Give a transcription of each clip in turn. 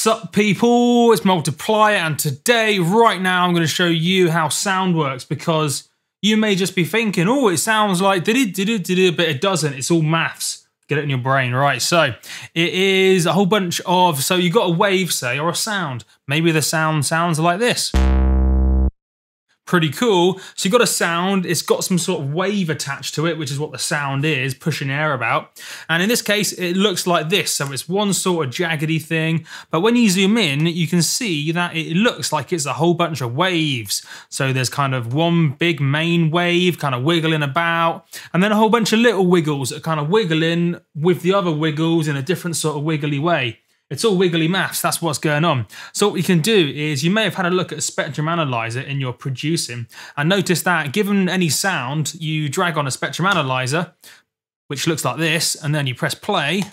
Sup people, it's Multiplier, and today, right now, I'm going to show you how sound works, because you may just be thinking, oh, it sounds like did, but it doesn't. It's all maths. Get it in your brain, right? So it is a whole bunch of, so you got a wave, say, or a sound. Maybe the sound sounds like this. Pretty cool. So you've got a sound, it's got some sort of wave attached to it, which is what the sound is, pushing air about. And in this case, it looks like this. So it's one sort of jaggedy thing, but when you zoom in, you can see that it looks like it's a whole bunch of waves. So there's kind of one big main wave kind of wiggling about, and then a whole bunch of little wiggles that are kind of wiggling with the other wiggles in a different sort of wiggly way. It's all wiggly maths, that's what's going on. So what we can do is, you may have had a look at a spectrum analyzer in your producing, and notice that given any sound, you drag on a spectrum analyzer, which looks like this, and then you press play,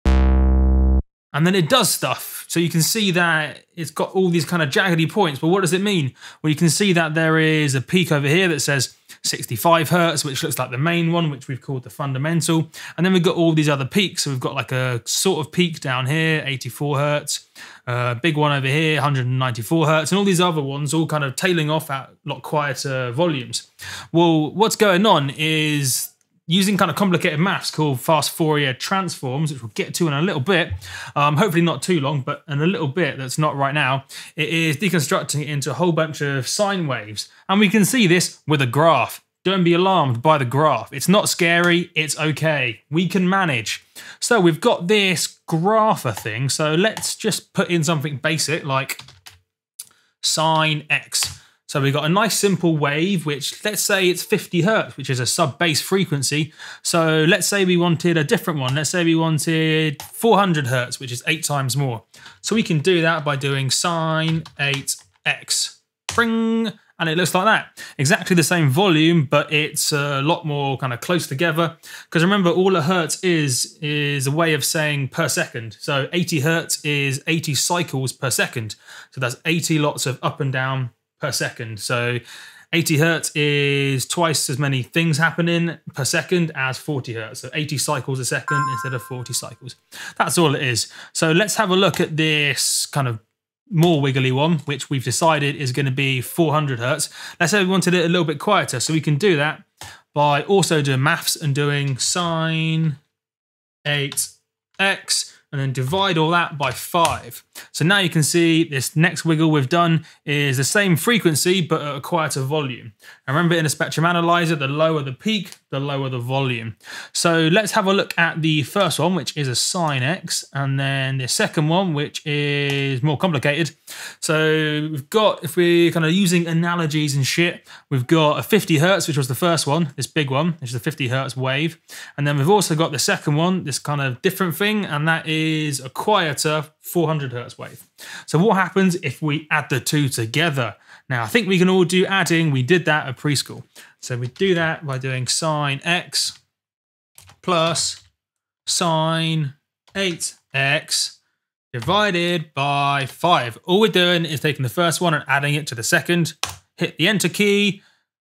and then it does stuff. So you can see that it's got all these kind of jaggedy points, but what does it mean? Well, you can see that there is a peak over here that says 65 hertz, which looks like the main one, which we've called the fundamental. And then we've got all these other peaks. So we've got like a sort of peak down here, 84 hertz, big one over here, 194 hertz, and all these other ones all kind of tailing off at a lot quieter volumes. Well, what's going on is, using kind of complicated maths called fast Fourier transforms, which we'll get to in a little bit, hopefully not too long, but in a little bit, that's not right now, it is deconstructing it into a whole bunch of sine waves. And we can see this with a graph. Don't be alarmed by the graph. It's not scary, it's okay. We can manage. So we've got this grapher thing, so let's just put in something basic like sine x. So we've got a nice simple wave, which let's say it's 50 hertz, which is a sub-bass frequency. So let's say we wanted a different one. Let's say we wanted 400 hertz, which is 8 times more. So we can do that by doing sine 8x. Bring, and it looks like that. Exactly the same volume, but it's a lot more kind of close together. Because remember, all a hertz is a way of saying per second. So 80 hertz is 80 cycles per second. So that's 80 lots of up and down per second. So 80 hertz is twice as many things happening per second as 40 hertz. So 80 cycles a second instead of 40 cycles. That's all it is. So let's have a look at this kind of more wiggly one, which we've decided is going to be 400 hertz. Let's say we wanted it a little bit quieter. So we can do that by also doing maths and doing sine 8x, and then divide all that by 5. So now you can see this next wiggle we've done is the same frequency, but at a quieter volume. And remember, in a spectrum analyzer, the lower the peak, the lower the volume. So let's have a look at the first one, which is a sine x, and then the second one, which is more complicated. So we've got, if we're kind of using analogies and shit, we've got a 50 hertz, which was the first one, this big one, which is a 50 hertz wave. And then we've also got the second one, this kind of different thing, and that is a quieter 400 hertz wave. So what happens if we add the two together? Now, I think we can all do adding. We did that at preschool. So we do that by doing sine x plus sine 8x divided by 5. All we're doing is taking the first one and adding it to the second. Hit the enter key,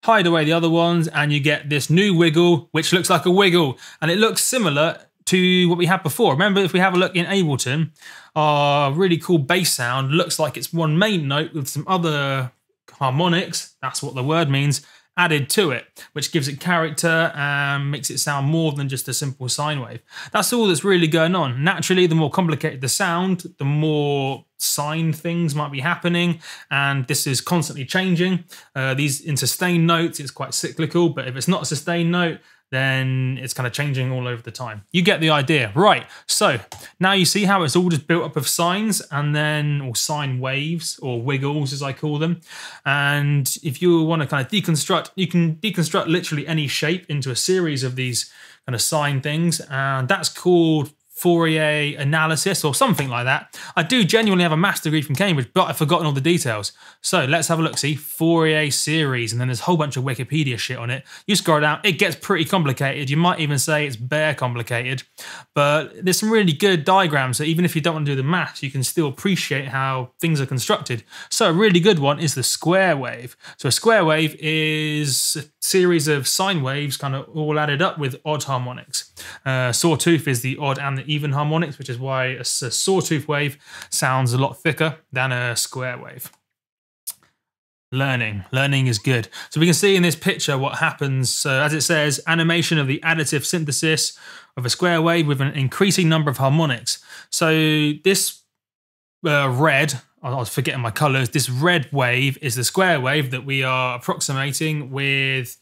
hide away the other ones, and you get this new wiggle, which looks like a wiggle. And it looks similar to what we had before. Remember, if we have a look in Ableton, our really cool bass sound looks like it's one main note with some other harmonics, that's what the word means, added to it, which gives it character and makes it sound more than just a simple sine wave. That's all that's really going on. Naturally, the more complicated the sound, the more sine things might be happening, and this is constantly changing. These in sustained notes, it's quite cyclical, but if it's not a sustained note, then it's kind of changing all over the time. You get the idea. Right, so now you see how it's all just built up of sines, and then, or sine waves, or wiggles as I call them. And if you want to kind of deconstruct, you can deconstruct literally any shape into a series of these kind of sine things, and that's called Fourier analysis or something like that. I do genuinely have a maths degree from Cambridge, but I've forgotten all the details. So let's have a look. See, Fourier series, and then there's a whole bunch of Wikipedia shit on it. You scroll down, it gets pretty complicated. You might even say it's bare complicated, but there's some really good diagrams. So even if you don't want to do the maths, you can still appreciate how things are constructed. So a really good one is the square wave. So a square wave is a series of sine waves kind of all added up with odd harmonics. Sawtooth is the odd and the the even harmonics, which is why a sawtooth wave sounds a lot thicker than a square wave. Learning is good. So we can see in this picture what happens. As it says, animation of the additive synthesis of a square wave with an increasing number of harmonics. So this red, I was forgetting my colors, this red wave is the square wave that we are approximating with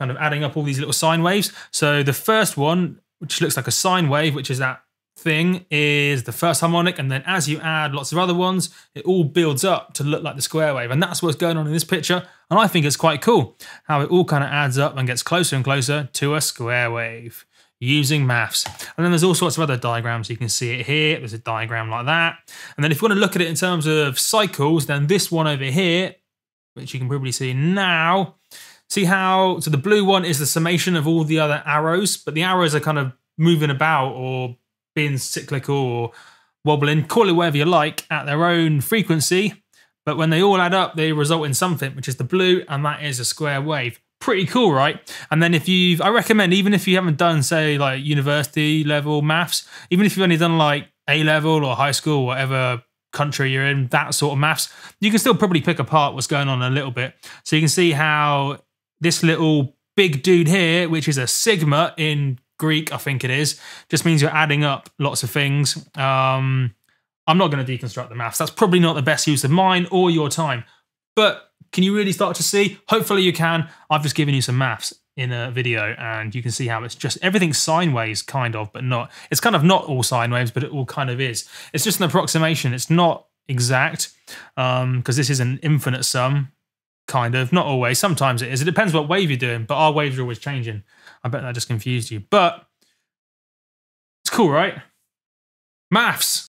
kind of adding up all these little sine waves. So the first one, which looks like a sine wave, which is that thing, is the first harmonic, and then as you add lots of other ones, it all builds up to look like the square wave, and that's what's going on in this picture. And I think it's quite cool how it all kind of adds up and gets closer and closer to a square wave using maths. And then there's all sorts of other diagrams. You can see it here. There's a diagram like that. And then if you want to look at it in terms of cycles, then this one over here, which you can probably see now, see how, so the blue one is the summation of all the other arrows, but the arrows are kind of moving about or being cyclical or wobbling, call it whatever you like, at their own frequency. But when they all add up, they result in something, which is the blue, and that is a square wave. Pretty cool, right? And then I recommend, even if you haven't done, say, like university level maths, even if you've only done like A level or high school, whatever country you're in, that sort of maths, you can still probably pick apart what's going on a little bit. So you can see how this little big dude here, which is a sigma in Greek, I think it is, just means you're adding up lots of things. I'm not going to deconstruct the maths. That's probably not the best use of mine or your time. But can you really start to see? Hopefully you can. I've just given you some maths in a video, and you can see how it's just everything's sine waves, kind of, but not. It's kind of not all sine waves, but it all kind of is. It's just an approximation. It's not exact because this is an infinite sum, kind of. Not always. Sometimes it is. It depends what wave you're doing, but our waves are always changing. I bet that just confused you, but it's cool, right? Maths.